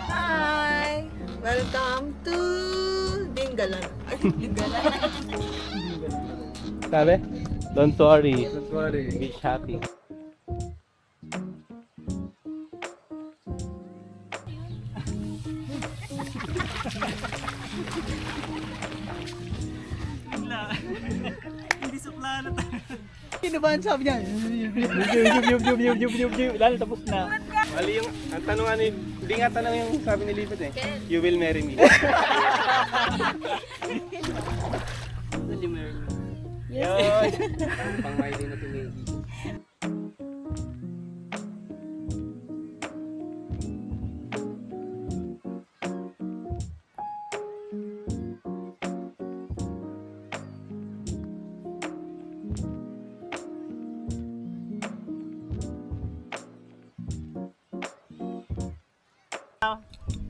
Hi! Welcome to Dingalan. Dingalan. Sabi? Don't worry. Don't worry. Be happy. Hindi suplano. Sino ba ang sabi niya? Lalo tapos na. Mali yung, ang tanong ano yun, hindi nga tanong yung sabi ni Lipot eh. You will marry me. Yes. Pang Miley na pinili.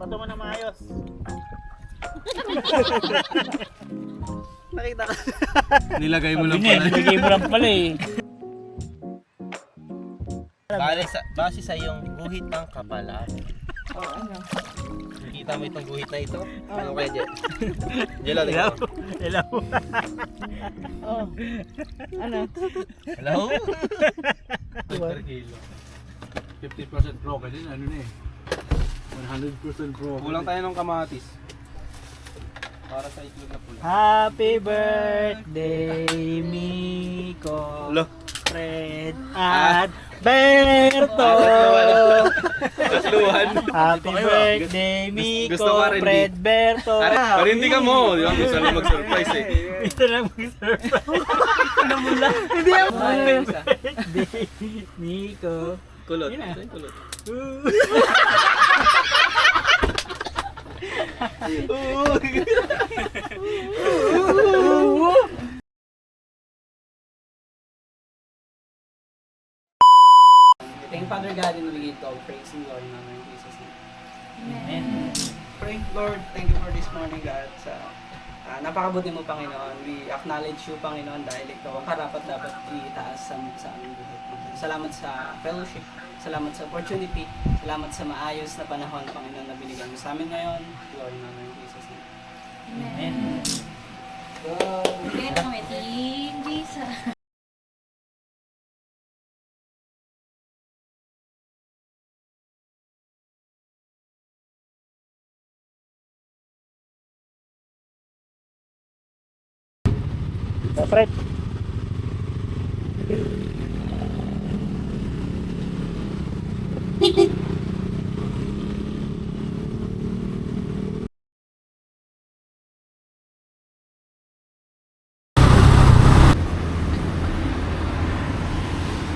Pato mo na maayos. Nakita ka. Nilagay mo lang Yun eh, pala. nabigay mo lang pala eh. Base sa iyong guhit ng kapalaran. Oh, ano? Nakita mo itong guhit na ito? Ano kaya dyan? Jello, tingnan mo. Hello. Oh. Ano? Hello? Per kilo. 50% pro kasi ano na eh. 100% pro. Kulang tayo ng kamatis. Para sa itlog na pula. Happy birthday, Miko. Hello? Fred at Berto. Kasluhan. Happy birthday, Miko, Gusto mo rin, Fred, Berto. Pero hindi ka mo. Di ba? Gusto lang mag-surprise eh. Ito lang mag-surprise. Ano mo lang? Hindi ako. Birthday, Miko. Kulot. Yun na. Ito yung kulot. Thank Father God and we give all praise and glory in honor in Jesus' name. Amen. Pray, Lord, thank you for this morning, God. Sa napakabuti mo, Panginoon. We acknowledge you, Panginoon, dahil ikaw ang karapat-dapat itaas sa aming buhay. Salamat sa fellowship. Salamat sa opportunity. Salamat sa maayos na panahon, Panginoon, na binigyan mo sa amin ngayon. Glory in honor in Jesus' name. Amen. Kaya na kami, Team Lisa. Fred.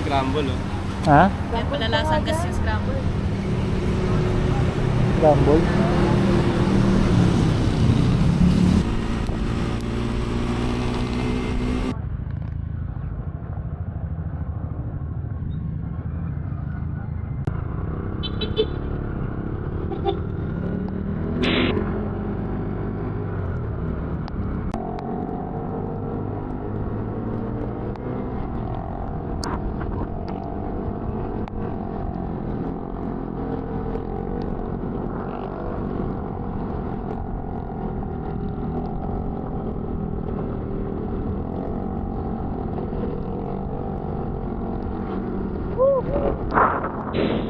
Scramble oh. Ha? Kaya pala lasang gas yung scramble. Rumble.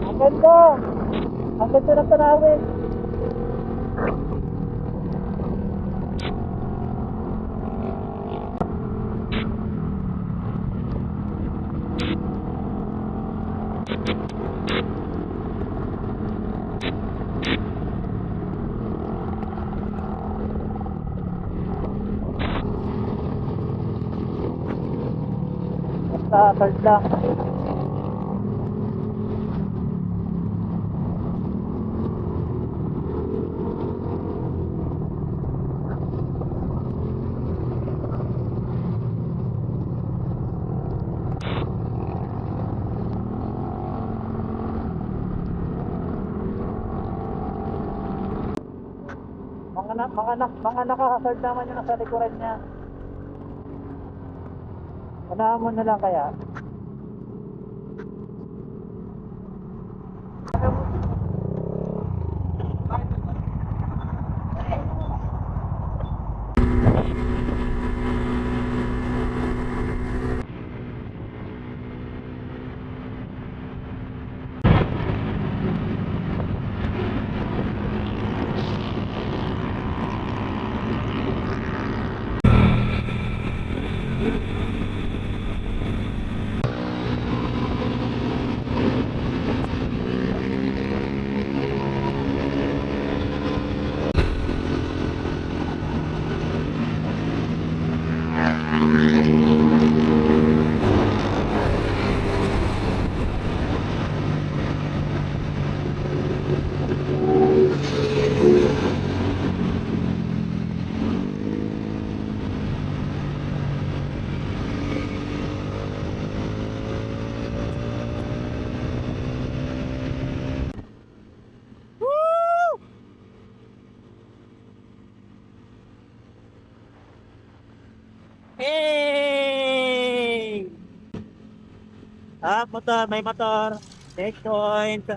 Ang ganda! Ang ganda ng tanawin! Basta third lang. Mga nakakasard naman yun sa likuran niya. Unahan mo na lang kaya. Hey! Motor, may motor. Checkpoint.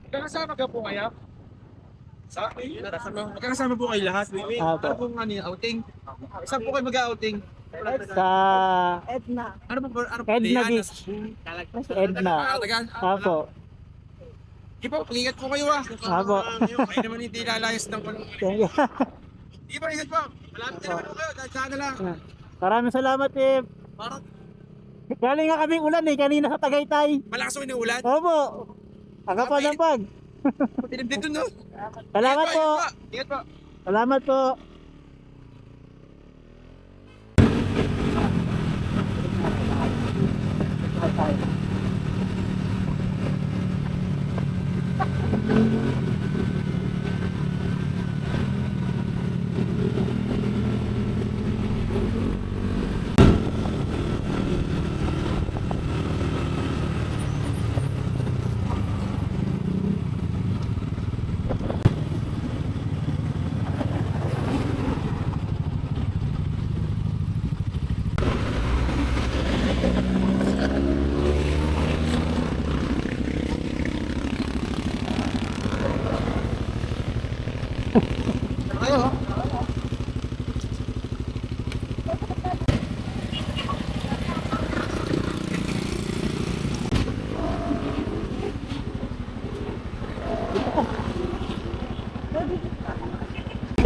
Magkakasama ka po kaya? Magkakasama po kayo lahat? Apo. Ano pong outing? Saan po kayo mag-outing? Sa Edna. Ano po? Edna Beach. Edna. Tagal? Apo. Di po, ingat po kayo ah. Apo. Kayo naman hindi lalayas ng panong. Thank you. Di po, ingat po. Malapit na naman po kayo. Dahil sana lang. Maraming salamat, Tim. Parang Galing nga kaming ulan kanina sa Tagaytay. malakas mo yung ulan. Opo. Pag. Tinib dito no. Salamat po. Ingat po. Salamat po.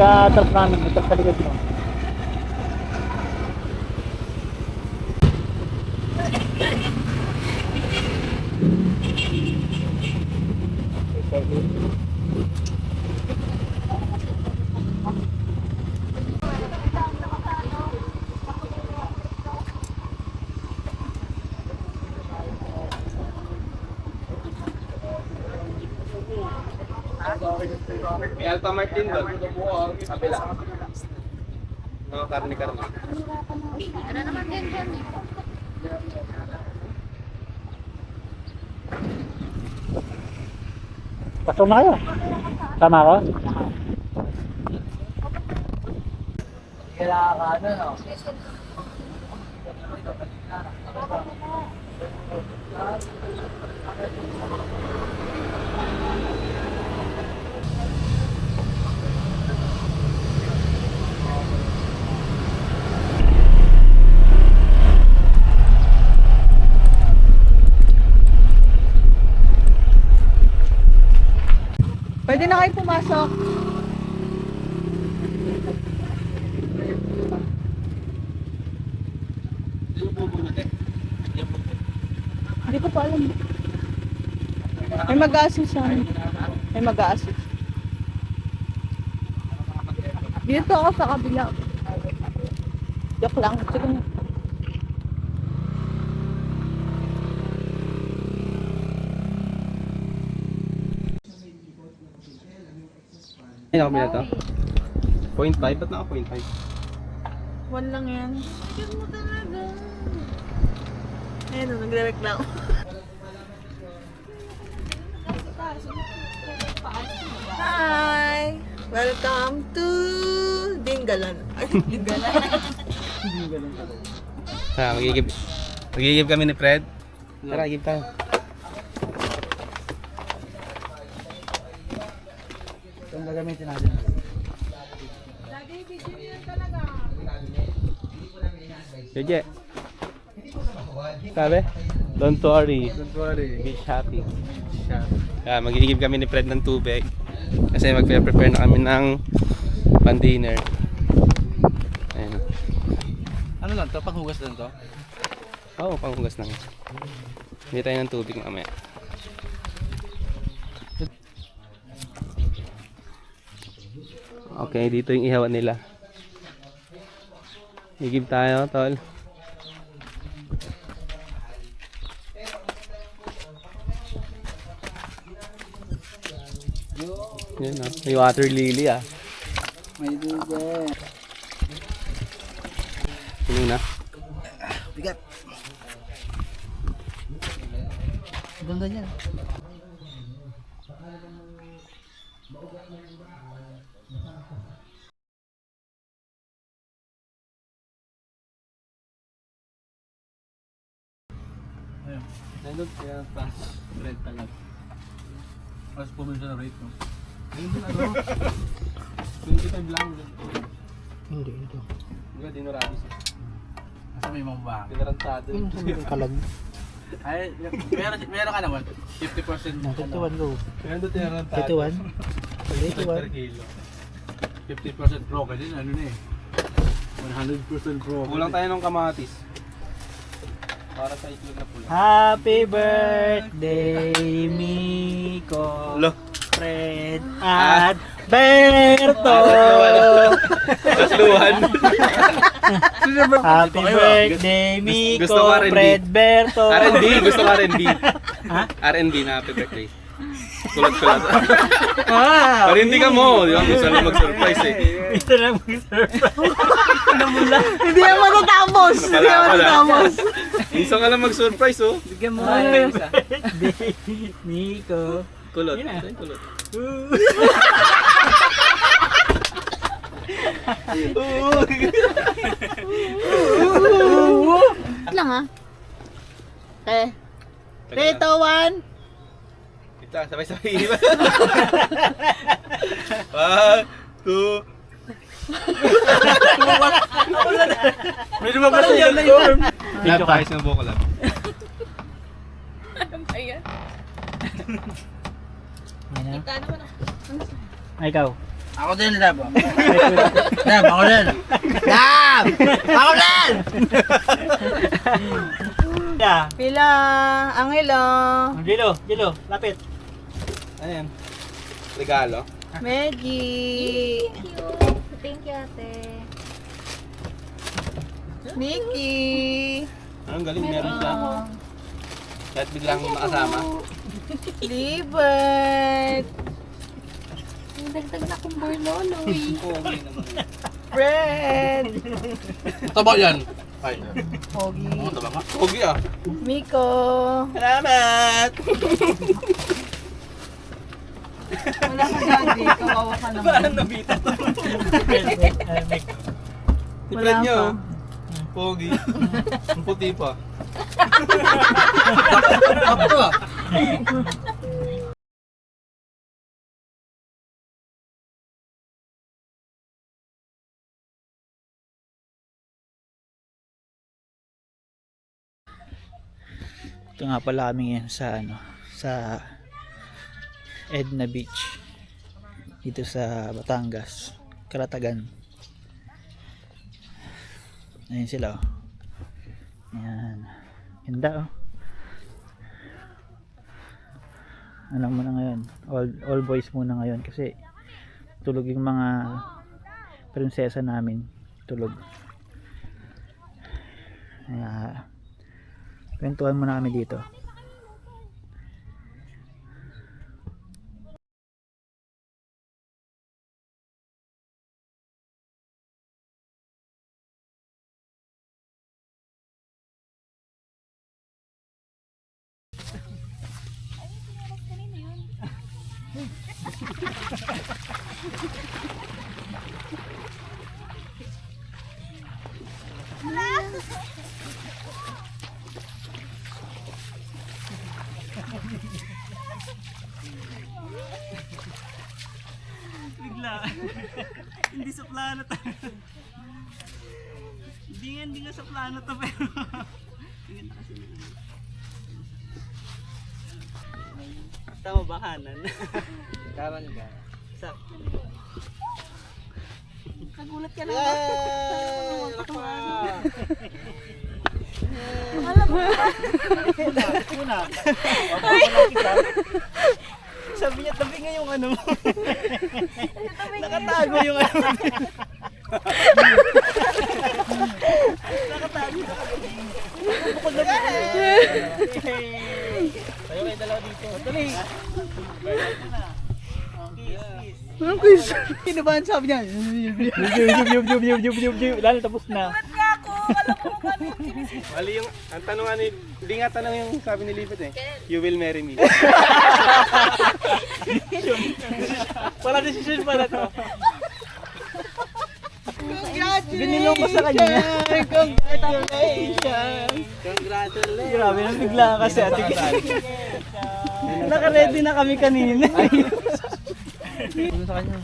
Ka-truck namin, truck sa likod mo. May Alpha Martin doon. Kabila. Mga karne-karne. Ano naman din yan? Pasok na kayo. Tama ko? Pwede na kayo pumasok. Hindi ko pa alam. May mag-a-assist siya. May mag-a-assist. Dito ako sa kabila. Joke lang. Sige na. Ay, nakabila to? 0.5? Ba't naka 0.5? 1 lang yan. Sige mo talaga. Ayun, nagre-reklamo. Hi! Welcome to Dingalan. Dingalan. Magigib kami ni Fred. Tara, give tayo. Ito ang gagamitin natin. Jeje. Sabi? Don't worry. Don't worry. Be happy. Magigib kami ni Fred ng tubig. Kasi magpe-prepare na kami ng pan-dinner. Ayan. Ano lang to? Panghugas lang to? Oo, panghugas lang. Hindi tayo ng tubig mamaya. Okay, dito yung ihawan nila. Higib tayo, tol. Yan ah, may water lily ah. May dugo. Tingin na. Bigat. Ganda niya. Ayun. Nandun kaya pa. Red talaga. Mas pumunta na rate, no? Nandun ano? 25 lang. Hindi, ito. Mga dinoramis. Asa may mga ba? Pinarantado. Yung sabi kong kalag. Ay, meron ka naman. 50% Na, 21 go. Nandun tinarantado. 21. per 21. kilo. 50% pro kasi ano na eh. 100% pro. Kulang tayo ng kamatis. Para sa itlog na pula. Happy birthday, Miko. Lo. Fred at Berto. Kasluhan. Happy birthday, Miko. Gusto ko R&B. Fred Berto. R&B, gusto ko R&B. Ha? R&B na happy birthday. Kulat-kulat. Ah, Pero hindi ka mo, di ba? Gusto lang mag-surprise eh. ito lang mag-surprise. Hindi yan matatapos. Hindi yan matatapos. Minsan ka lang mag-surprise oh. Bigyan mo nga yung isa. Miko. Kulot. Yun na. Ito yung kulot. lang ha. Okay. 3, 2, 1. Ito, sabay-sabay. 1, 2. Medyo mabasa yan na yun. Video ka. Ayos na buko lang. Ano ba yan? Kita naman ako. Ikaw. Ako din, Dab. Dab, ako din. Dab! Ako din! Pila, Angelo. Jilo, lapit. Ayan. Regalo. Maggie. Thank you, ate. Nikki. Anong galing meron siya? Kahit biglang makasama. Libet. Ang dagdag na kong borloloy. Okay naman. Fred. Taba yan. Ay, Pogi. taba nga. Okay ah. Miko. Salamat! Wala ka dyan, di. Kawawa ka naman. Parang nabita to. Si Fred nyo. Pogi. Ang puti pa. Ako ah. Ito nga pala kami ngayon sa Edna Beach dito sa Batangas, Karatagan. Ayun sila oh. Ayan. Ganda oh. Ano muna ngayon? All boys muna ngayon kasi tulog yung mga prinsesa namin. Tulog. Ayan. Kwentuhan muna kami dito. Bigla. Hindi sa plano to. Hindi nga sa plano to pero. Tingin na kasi. Tama ba kanan? Kaman ka. Sakto. Nagulat ka lang. Sabi niya, tabi nga yung ano mo. Nakatago yung ano. Nakatago. Bukod na tayo kayo dalawa dito. Dali. Anong quiz? Kinabahan sabi niya. Lalo tapos na. Mali yung, ang tanong nga hindi nga tanong yung sabi ni Lipit eh. You will marry me. Wala decision pala to. Binilong ko sa kanya. Congratulations! Congratulations! Grabe na bigla kasi ate. Naka-ready na kami kanina. Sa kanya.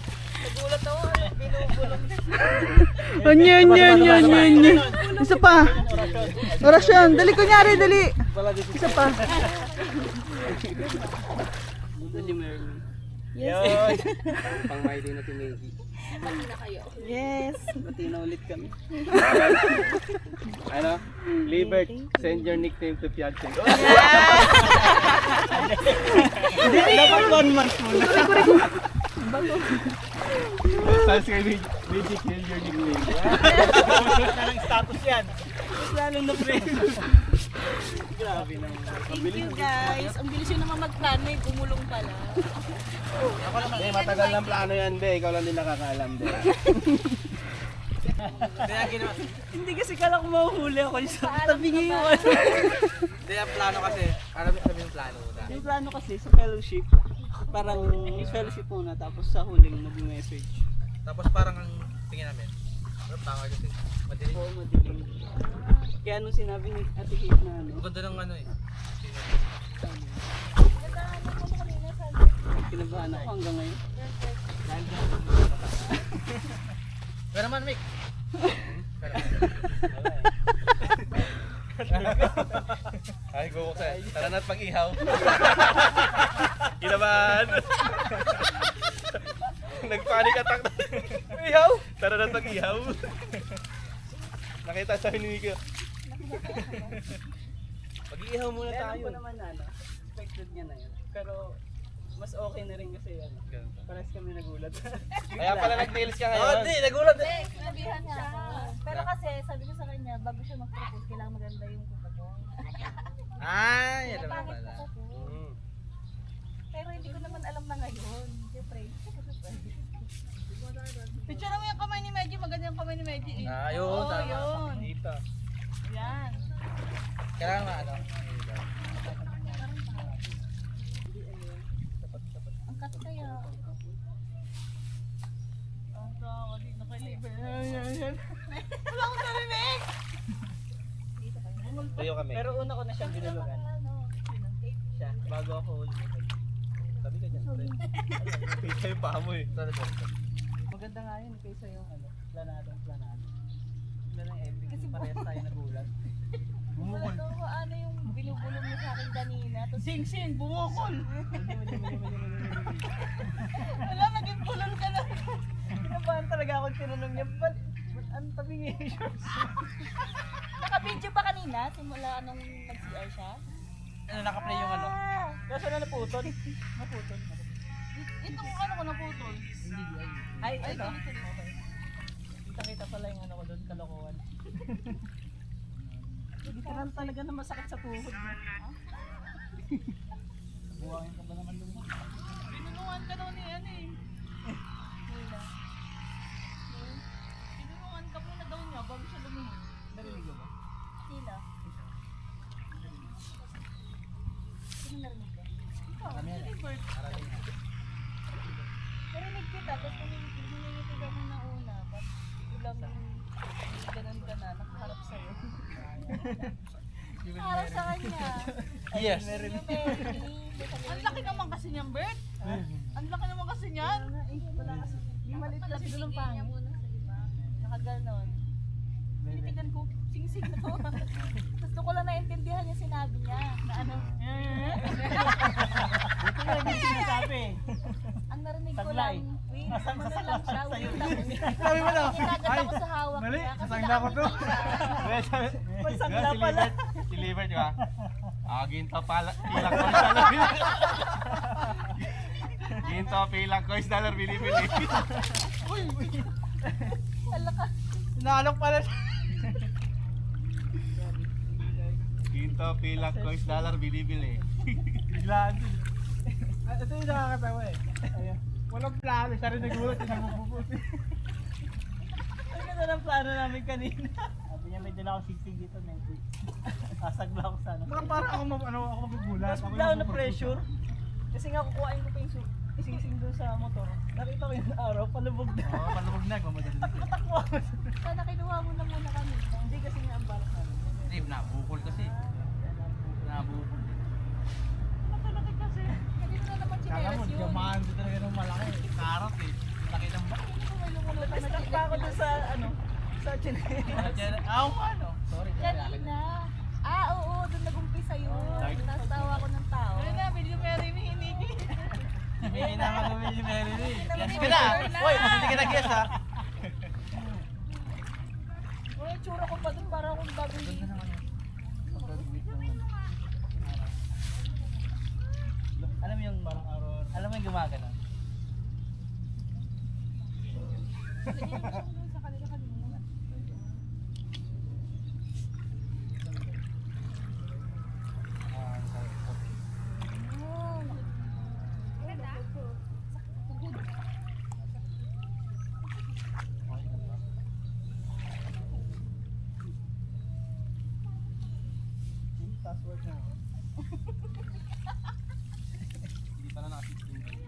Yan. Isa pa. Orasyon. Dali kunyari, dali. Isa pa. Yes. Pang my day na tinegi. Yes. Bati na ulit kami. Ano? Libert, send your nickname to Piache. Hindi, dapat 1 month muna. Tapos kay Magic, send your nickname. Na ng status yan. Mas lalong na friend. Grabe naman. Thank you guys. Ang bilis yun naman magplano eh. Gumulong pala. Hindi, matagal ng plano yan, be. Ikaw lang din nakakaalam, be. Hindi kasi kala ko mahuhuli ako sa tabi niya yung ano. Hindi, ang plano kasi. Ano sabi yung plano mo? Yung plano kasi sa fellowship, parang fellowship muna tapos sa huling mag-message. Tapos parang ang tingin namin. Ano tama kasi madilim. Oo, madilim. Kaya nung sinabi ni Ate Kate na ano, Ang ganda ng ano eh. kinabahan ako hanggang ngayon. Pero naman, Mick. Ay, go ko sa'yo. Tara na't pag-ihaw. Kinabahan. Nagpanic attack na. Ihaw! Tara na pag-ihaw. Nakita sa ni Mika. Pag-ihaw muna Alam tayo. ko naman na ano, expected niya na yun. Pero mas okay na rin kasi ano, parehas kami nagulat. Kaya pala nag-nails ka Oh, ngayon. hindi. Nagulat eh. Sinabihan niya ako. Pero kasi sabi ko sa kanya, bago siya mag-propose, kailangan maganda yung kuko mo. Ah, yan naman Pangit pala. kuko ko. Pero hindi ko naman alam na ngayon. Siyempre, picture mo yung kamay ni Medji, maganda yung kamay ni Medji eh. Ah, yun. Oo, Tama. yun. Dito. Yan. Kailangan na ano. Ang kat kaya. Ang tawag, di nakalibre. Wala akong narinig! Tayo kami. Pero una ko na siyang binulugan. Siya, bago ako ulit. Sabi ka dyan. Kita yung paa mo eh. Maganda nga yun kaysa yung ano, planadong. Ganda ng epic kasi parehas tayo nagulat. Wala to, ano yung binubulong niya sa akin kanina. Tapos Sing, bumukol! wala, naging bulol ka na. Kinabahan talaga ako tinanong niya, ba't ang tabi niya yung shorts? Naka-video pa kanina, simula nung nag-CR siya. Ano, nakaplay yung ano? Kaso na naputol. Naputol. Itong ano ko naputol. Ay, Ay, ito. ganito. Kita pala yung ano ko doon, kalokohan. Literal talaga na masakit sa tuhod. Buwangin ka ba naman doon? Pinulungan ka daw ni ano eh. Wala. Pinulungan ka muna daw niya bago siya lumingon. Narinig mo ba? Sila. Sino narinig ka? Ikaw, Kami yan eh. si Bert. tapos humingiti ka mo na una, ba't biglang ganun ka na, nakaharap sa'yo. Nakaharap sa kanya. Yes. Yung Mary. Ang laki naman kasi niyan, Bert. Ang laki naman kasi niyan. Wala kasi. Yung maliit kasi doon ang pangit. Nakaganon. Tinitignan ko, sing-sing na to. Tapos doon ko lang naintindihan yung sinabi niya. Na ano, Ito na yung sinasabi. ang narinig ko Taglay. lang, wait, ano lang siya, wait lang. Sabi mo na. Kinagat ako sa hawak mali, niya. kasi sasangla ko to. nakangiti siya. Masangla pala. Si Liver, di ba? Ginto pala. Pilak ko $1. Ginto, pilak ko $1 binibili. Talaka. Sinalok pala siya. Ginto, pilak ko $1 binibili. Biglaan din. Ito yung nakakatawa eh. Ayan. Walang plano, siya rin nagulat yung nagpupuputi. Ang ganda ng plano namin kanina. Sabi niya may dala akong sigsig dito, Netflix. Sasagla ako sana. Baka parang ako magugulat. Tapos bigla ako na pressure. Kasi nga kukuhain ko pa yung ising-sing doon sa motor. Nakita ko yung araw, palubog na. Oo, palubog na, gumadali na. Takbo ako. Sana kinuha mo na muna kami. Hindi kasi nga ang balak namin. Hindi, nabukol kasi. Nabukol. Nakalaki kasi. Kanino na naman Kala mo, chinelas yun. diamante talaga ng malaki. Karat eh. Laki ng ba? May lumulot na Stuck pa ako doon sa sa chinelas. Ano? Sorry. Kanina. Ah, oo, doon nag-umpisa yun. Tapos tawa ko ng tao. Ano na, Billy Mary ni Hinigi. Hindi na ako gawin si Mary Lee. Yes Hindi ka na! na. Uy, hindi ka na-guess ha? Wala yung tsura ko pa doon para akong bagong Alam mo yung alam mo yung gumagana? Sa kanila kanina. Password na. Hindi pa na naka-16 kayo.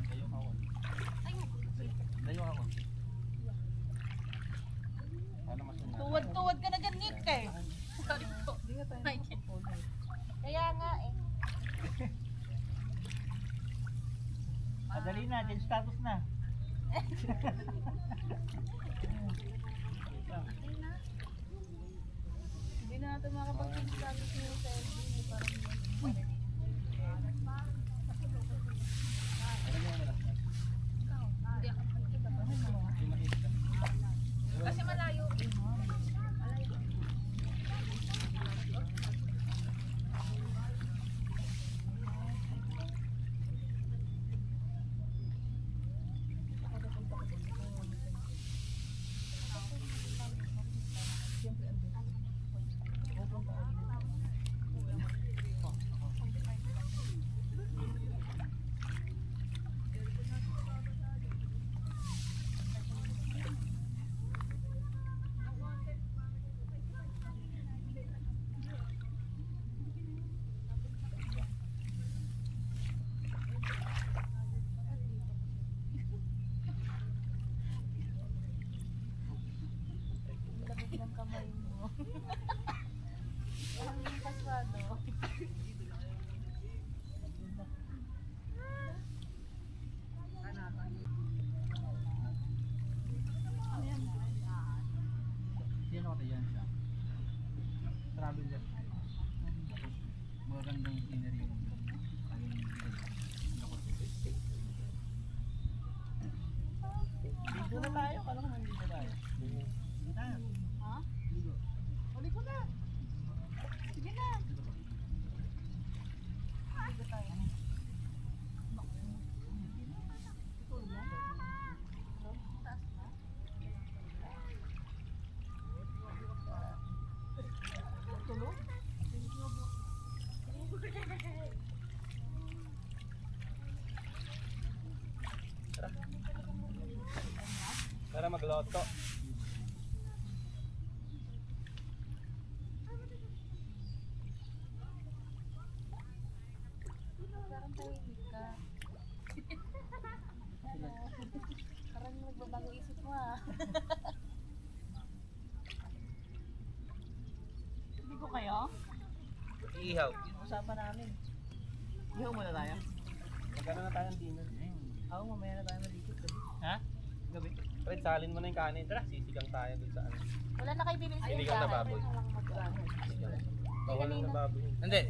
Dayo ka ako. Dayo ako. Paano masunod? tuwad-tuwad ka na dyan, Nick eh. Sorry po. Kaya nga eh. Madali na, change status na. Hindi na natin makapag-sabi sa yung selfie. Parang kasi malayo. Lamig ng kamay mo. Ang paswado. Yan ako yan siya. Traveler. Magandang scenery yung Dito na tayo, kala ko nandito tayo. Hindi tayo. Ha? Uli ko na. Sige na. Dito tayo. Tulog? Para magloto. Parang tahimik ka. Ihaw. Yun ang usapan namin. Ihaw muna tayo. Magkano na tayong dinner? Ako, mamaya na tayo malikot. Ha? Gabi. Fred, salin mo na yung kanin. Tara, sisigang tayo dun sa ano. Wala na kayo bibili sa Sinigang na baboy. Bawal lang na baboy. Hindi.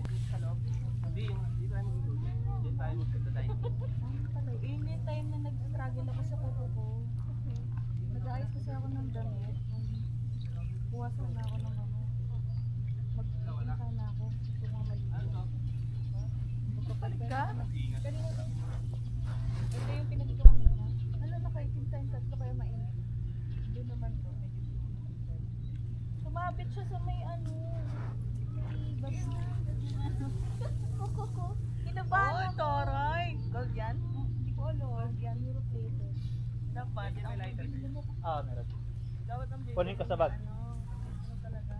Hindi, hindi tayo magluluto. Hindi tayo magkatadayin. Yun yung time na nag-struggle ako sa kuko ko. Nag-aayos kasi ako ng damit. Buwasan na ako ng ano. Magpunta na ako. Sumamaligo. Magpapalit ka? Kanina to. Ito yung pinagito kanina. Ano na kayo? Tintayin tatlo kaya mainit. Doon naman to. Sumabit siya sa may ano. May basta. Kuko. Kinabahan Oh, ako. toray! Gold yan? Hindi ko alam. Gold yan. Euro plated. Dapat. May lighter. Ah, meron. Dapat ang Kunin ko sa bag. Ano talaga?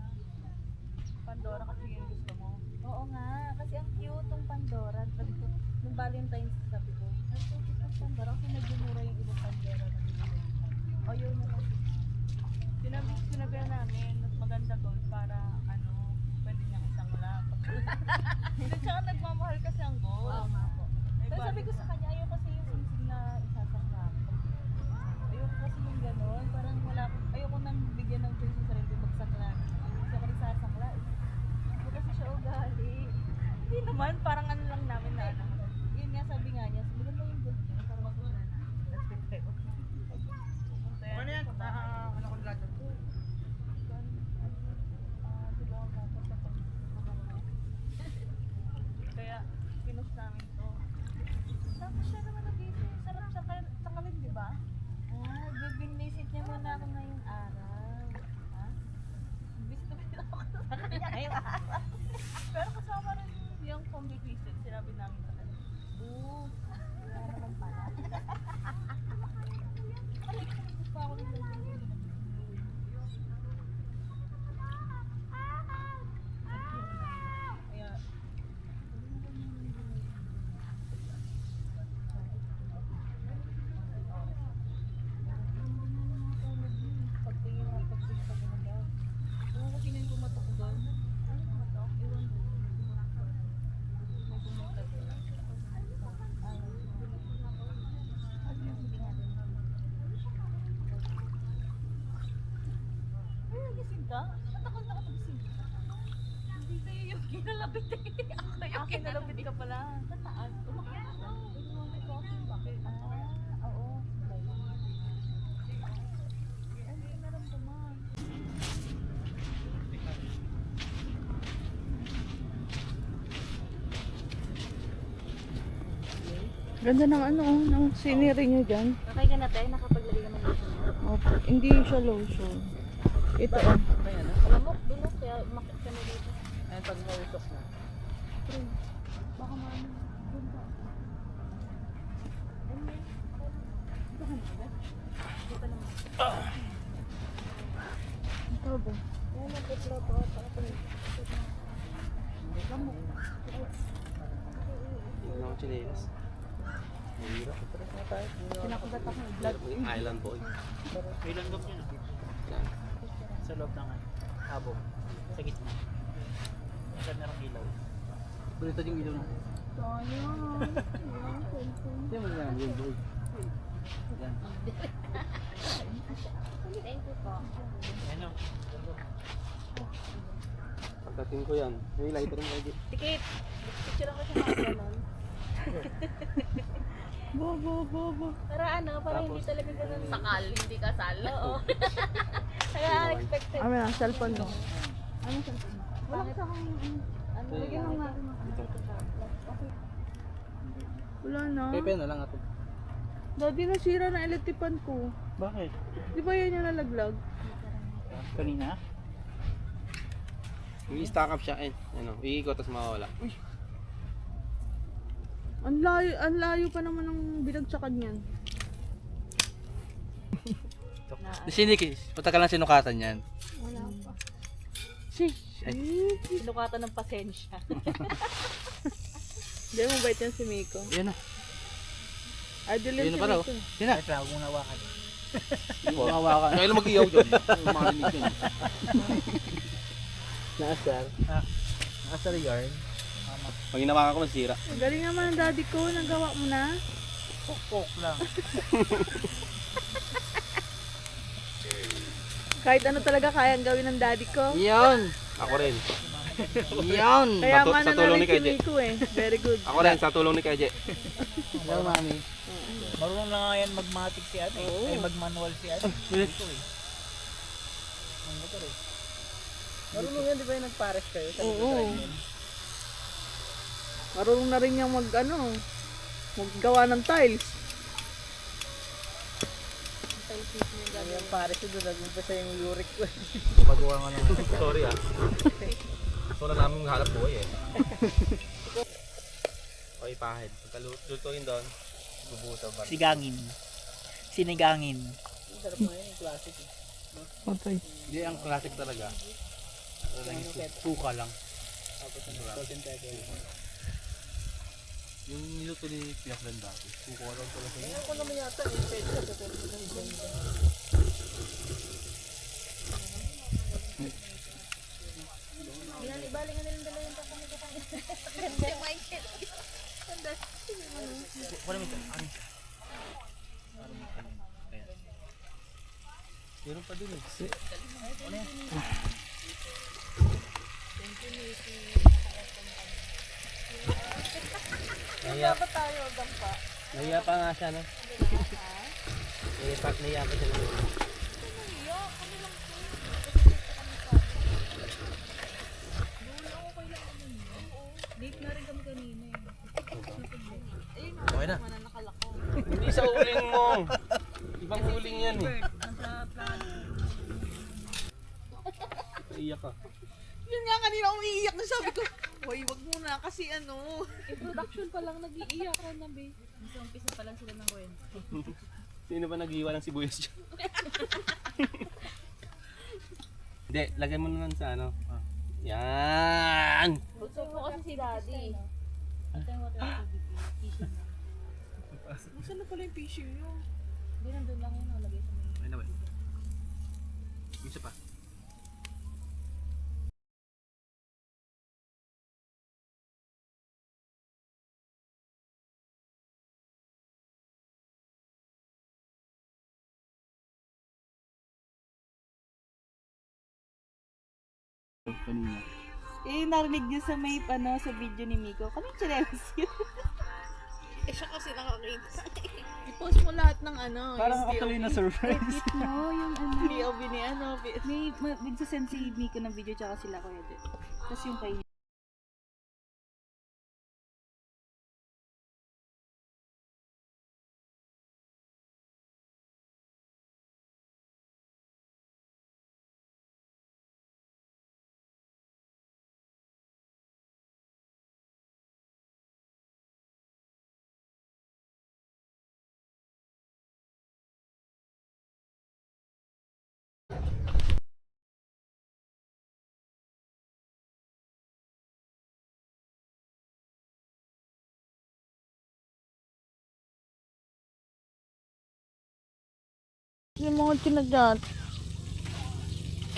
Pandora kasi yung gusto mo. Oo nga, kasi ang cute ng Pandora. Sabi ko, nung Valentine's sabi ko, ay so cute ng Pandora kasi nagmumura yung ibang Pandora na binili. O yun na lang. Sinabi namin, mas maganda gold para ano, pwede niyang isang lap. Hindi, tsaka nagmamahal kasi ang gold. Oo nga po. May Pero sabi ko sa kanya, ayaw kasi yung singsing na isasangla. Ayoko kasi yung gano'n, parang wala, ayoko nang bigyan ng choice sa sarili magsangla. Gusto ko rin sasangla. Hindi kasi siya ugali. Hindi naman, parang ano lang namin na ano. Yun nga sabi nga niya, sabi ko yung gold niya, para masangla. Ano yan? Ano ko nila dyan? Kaya, pinos namin to. Tapos siya naman nag-isip, sarap sa kamit, di ba? Ah, bibinisit niya muna ako ngayong araw. Ha? Gusto ko ako sa kanya ngayong araw. Pero kasama rin yung combi visit, sinabi namin sa kanya. Oo, wala naman pala. Gusto ako rin lang. Kaya, Pagtingin na pagtingin sa mga daw. oo, kasi nang pumatok doon. Ano pumatok? Ewan ko. May pumatok doon. Ay, nagising ka? Ba't ako nakapagising? Hindi kayo yung kinalapit eh. Ako yung kinalapit ka pala. Sa taas. Umakyat ako. Tumulong ko ako. Bakit? Oo. Ano yung naramdaman? Ganda ng ano, ng scenery niyo dyan. Nakay ka na tayo, nakapaglagay naman lotion mo. Opo, hindi siya lotion. Ito, oh. Alam mo, dunok, kaya umakit ka na dito. Ayun, pag mausok na. Baka maano. Doon ka. Ano yun? Ito ka na ba? Ito pa naman. Ito ba? Yan, nagpapla pa. Para pa rin. Hindi ako chinelas. Mahirap. Kinakagat ako ng blood. Island boy. May landok yun. Yan. Sa loob ng habog. Sa gitna. Sa merong ilaw. Bulito yung ilaw na. Hindi mo na yung boy. Yan. Thank you po. Ano? Pagdating ko yan, may lighter mo kayo. Tikit! Picture ako sa mga ganon. Para ano, para hindi talaga ganun. Sakal, hindi kasal. Oo. Kaya unexpected. Ano na, cellphone mo. Ano sa Wala sa akong ano. Lagyan mo nga. Wala na. Pepe na lang ato. Daddy, nasira na eletipan ko. Bakit? Di ba yan yung nalaglag? Kanina? I-stack up siya, ano, iikot tapos mawawala. Ang layo pa naman ng binagsakan yan. Sinikis, punta ka lang sinukatan yan. Wala pa. Eh, Sinukatan ng pasensya. Hindi mo bait yan si Miko. Yan na. Idol yan Yun si na pala, Miko. Yan na. Huwag mong hawakan. Huwag mong hawakan. Kaya lang mag-iyaw dyan. Makalinig yun. Naasar? Naasar yarn. Pag hinawakan ko, masira. Galing naman ang daddy ko, nagawa mo na. Pok lang. Kahit ano talaga kayang gawin ng daddy ko. Yun! Ako rin. Yun! Kaya Sa mana tulong na ni rin si Kaje. Miko eh. Very good. Ako rin, sa tulong ni Kaje. Hello, mami. Marunong na nga yan magmatic si ate. Ay magmanual si ate. Ito eh. Ang motor eh. Marunong yan, di ba yung nagpares kayo? Oo. Marunong na rin niyang maggawa ng tiles. Yung pares ko doon, nag-umpisa yung uric ko. Pagawa nga naman. Sorry ah. Gusto na namin hanap buhay eh. Okay, pahid. Pagkalutuin doon, bubuto ba? Sigangin. Sinigangin. Sarap na yun, yung classic eh. Hindi, ang classic talaga. Suka lang. Tapos ano, salt and pepper. Yung niluto ni Piaklan dati. Suka lang talaga yun. Ako naman yata, yung pwede sa pepper ko ng isang Meron pa din eh. Nahiya pa tayo, dampa. Nahiya pa nga siya, no? Nahiya pa siya. Date na rin kami kanina eh. Okay na. Hindi sa uling mo. Ibang uling yan eh. Iyak ka. Yun nga kanina umiiyak na sabi ko, hoy wag muna kasi Introduction pa lang nag-iiyak ka na be. Mas umpisa pa lang sila ng kwento. Sino ba nag-iwa ng sibuyas dyan? Hindi, lagyan mo naman sa ano. Yan! Gusto po kasi si daddy. At yung water fishing na. Nasaan na pala yung fishing nyo? Hindi, nandun lang yun. Nalagay sa may... Ayun na ba? Isa pa. narinig niyo sa may sa video ni Miko. Kanang chinelas yun. Siya kasi nakakita. I-post mo lahat ng Parang actually na surprise. Edit mo yung POV ni May magsasend si Miko ng video tsaka sila ko edit. Tapos yung kay Yung mga tinagat.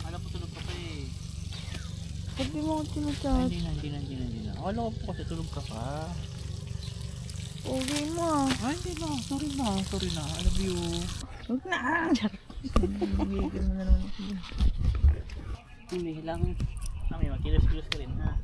Alam ko tulog ka pa eh. Sabi mo tinagat. Hindi na. Akala ko po kasi tulog ka pa. Okay mo. Ay, hindi na. Sorry na. I love you. Huwag na. Bigyan mo na naman ako. Hindi lang. Kami, magkilos-kilos ka rin ha.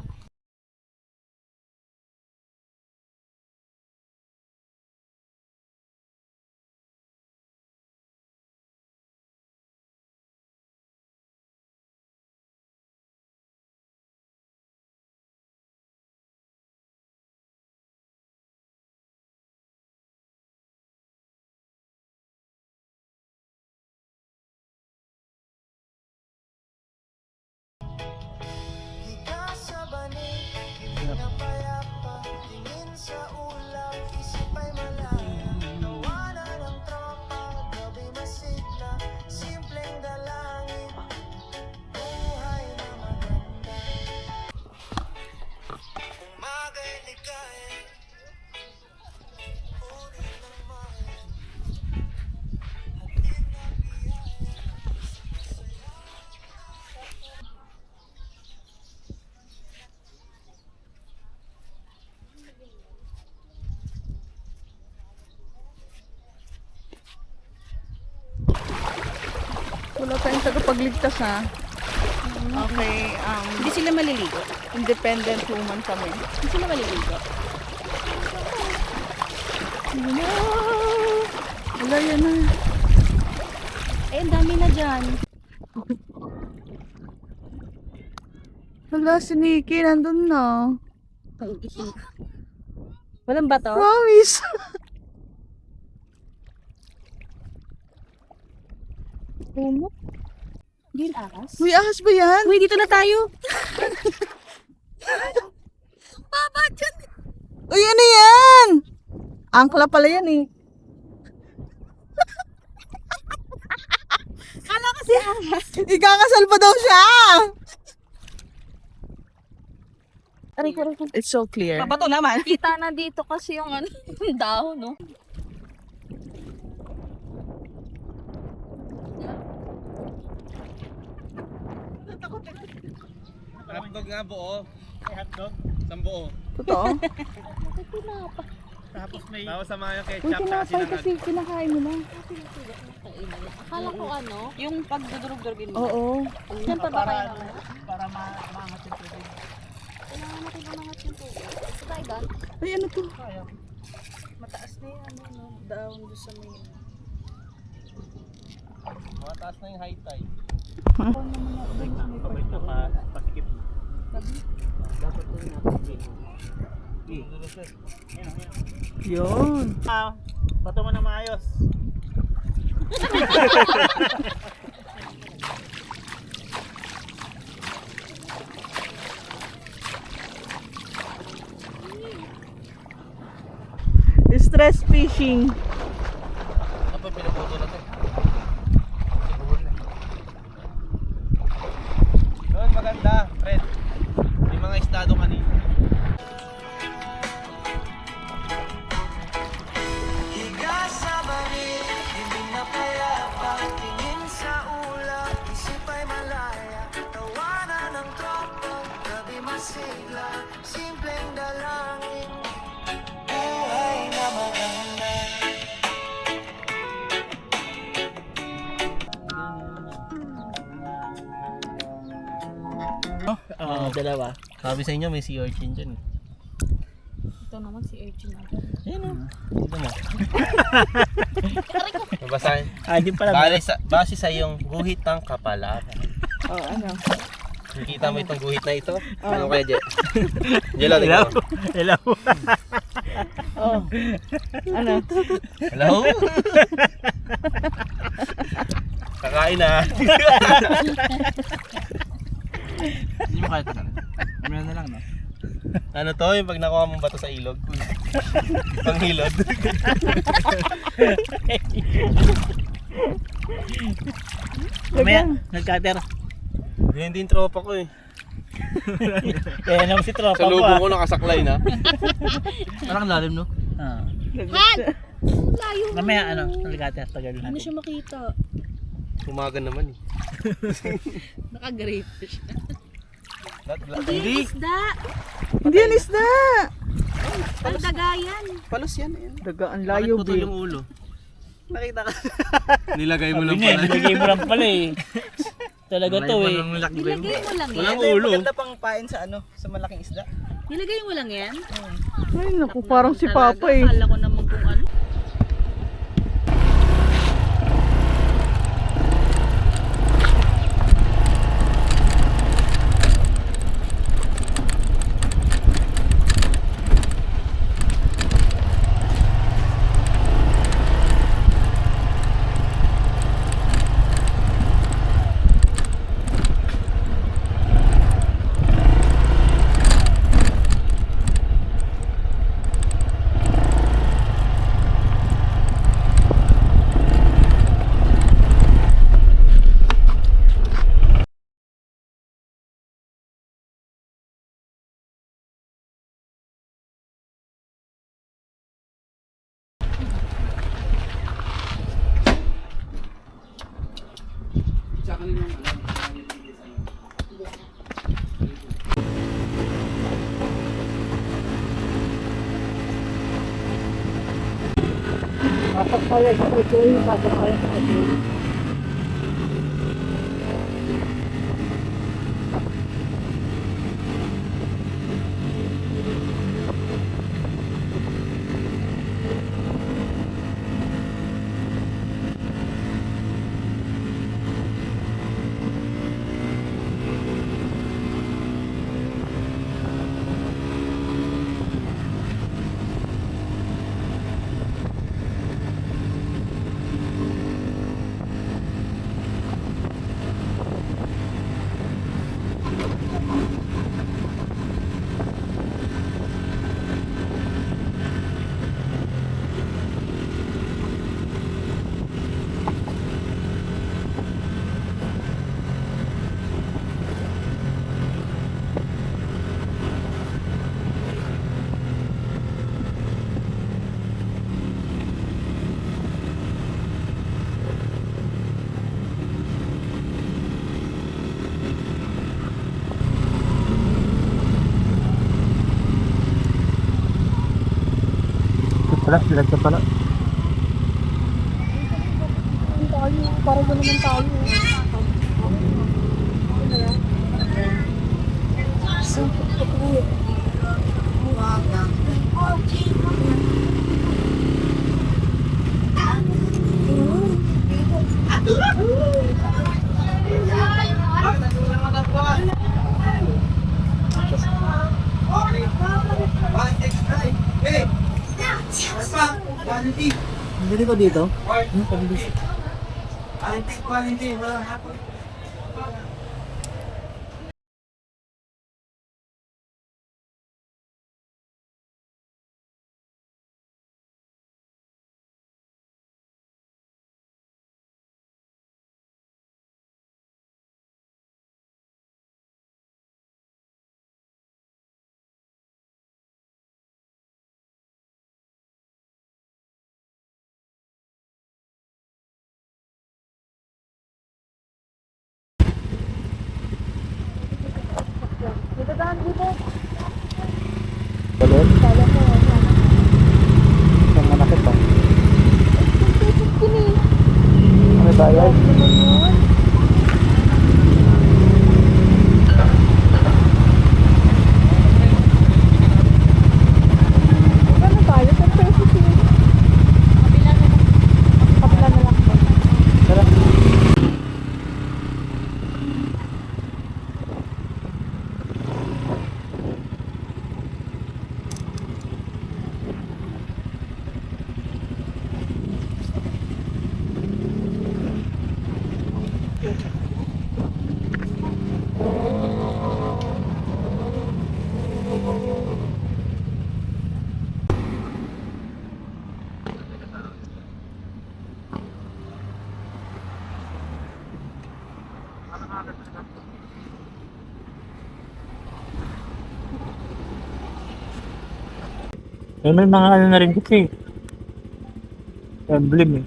Wala tayong tagapagligtas ha. Okay, Hindi sila maliligo. independent woman kami. Hindi sila maliligo. Wala yan na. Eh, ang dami na dyan. Wala, si Nikki, nandun na. Walang bato? Promise. Ano? Hindi yung ahas? May ahas ba yan? Uy, dito na tayo. Baba dyan. Uy, ano yan? Angkla pala yan eh. Kala kasi ahas. Ikakasal pa daw siya. Aray ko. It's so clear. Pabato naman. Kita na dito kasi yung ano, yung dahon, no? Hotdog nga buo. Hotdog. Isang buo. Totoo? Tapos may... Tapos sama yung Uy, ketchup sa tinapay sinangag. kasi kinakain mo na. Akala ko ano, yung pagdudurog-durogin mo. Oo. Yan pa ba kayo naman? Para maangat yung tubig. Kailangan natin umangat yung tubig. Gusto tayo ba? Ay, ano to? Mataas na yung ano, no, down doon sa may... Mataas na yung high tide. Pabalik na pasikip. Dapat ito yung natin. Yun. Bato mo na maayos. Stress fishing. Ano pa pinaputo na ito? Doon maganda, Fred. May mga estado kanina. Dalawa. Sabi sa inyo may sea urchin dyan. Ito naman si Urchin agad. Ayun o. Ito mo. Nabasahin. Hindi pala. Base sa iyong guhit ng kapalaran. Oh, ano? Nakikita mo itong guhit na ito? Ano kaya, Je? Jello, tingnan mo. Hello. Oh. Ano? Hello? Kakain na. Hindi mo kaya ito na. Meron na lang, no? Ano to? Yung pag nakuha mong bato sa ilog? Panghilod. Mamaya, nag-cutter. Yan din tropa ko eh. Kaya naman si tropa Sa mo lubo ko nakasaklay na. Parang lalim, no? Han! Layo mo. Mamaya, ano, nag-cutter. Tagal Ano natin. siya makita? Umaga naman eh. Nakagrate siya. Hindi. Isda! Hindi yan isda. Pandagayan! Palos yan. Ayan. Daga, ang Bakit layo, putol babe. yung ulo? Nakita ka. Nilagay mo lang Sabi niya, pala. nilagay mo lang pala eh. Talaga to eh. Nilagay mo lang yan? Walang Ito yung ulo. maganda pang pain sa ano, sa malaking isda. Nilagay mo lang yan? Ay, naku, parang si Talaga, Papa eh. Akala ko naman kung ano. Pasok pala, ito yung pasok pala sa kasi. Wala, dilag ka pala. Para doon naman tayo. Hindi ko dito. Balon? Saan manakit pa? May bayad? Ano tayo? Sa pesos yun. Kapila na lang po. Tara. May mga ano na rin kasi. Emblem eh.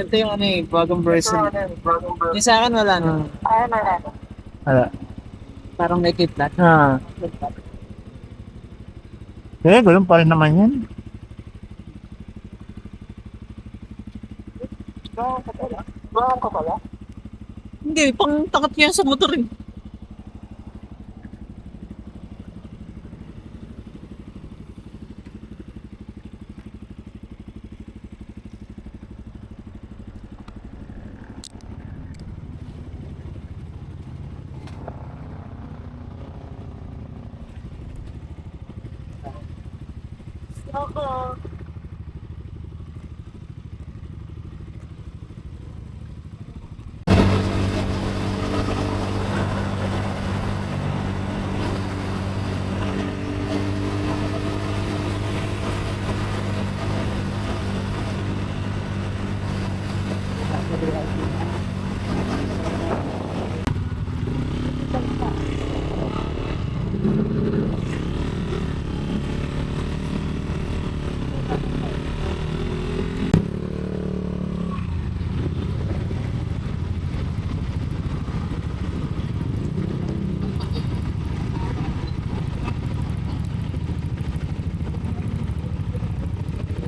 Ito yung ano eh, bagong version. Yung sa akin wala na. Wala. Parang may kitlat. Ganun pa rin naman yan. Hindi, pang takot yan sa motor eh. Ako.